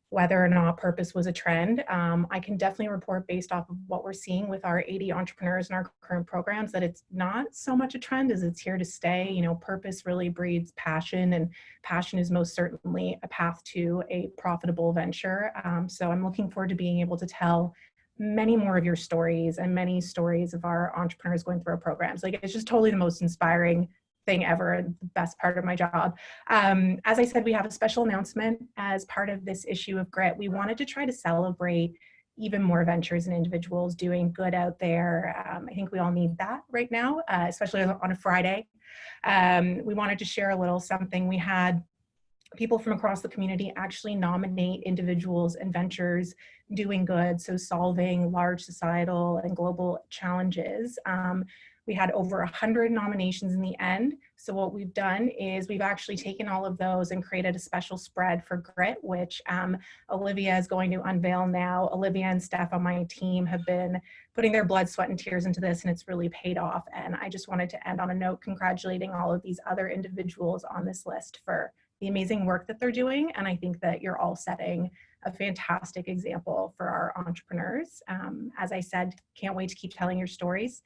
whether or not purpose was a trend, I can definitely report based off of what we're seeing with our 80 entrepreneurs in our current programs that it's not so much a trend as it's here to stay. Purpose really breeds passion, and passion is most certainly a path to a profitable venture. So I'm looking forward to being able to tell many more of your stories and many stories of our entrepreneurs going through our programs. Like, it's just totally the most inspiring thing ever, and the best part of my job. As I said, we have a special announcement as part of this issue of Grit. We wanted to try to celebrate even more ventures and individuals doing good out there. I think we all need that right now, especially on a Friday. We wanted to share a little something. We had people from across the community actually nominate individuals and ventures doing good, so solving large societal and global challenges. We had over 100 nominations in the end. So what we've done is we've actually taken all of those and created a special spread for Grit, which Olivia is going to unveil now. Olivia and Steph on my team have been putting their blood, sweat, and tears into this, and it's really paid off. And I just wanted to end on a note congratulating all of these other individuals on this list for the amazing work that they're doing. And I think that you're all setting a fantastic example for our entrepreneurs. As I said, can't wait to keep telling your stories.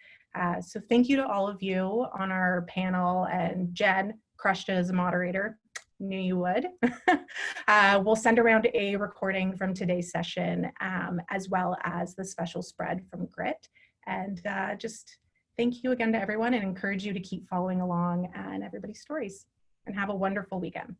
So thank you to all of you on our panel, and Jen crushed it as a moderator. Knew you would. We'll send around a recording from today's session, as well as the special spread from Grit. And just thank you again to everyone, and encourage you to keep following along and everybody's stories. And have a wonderful weekend.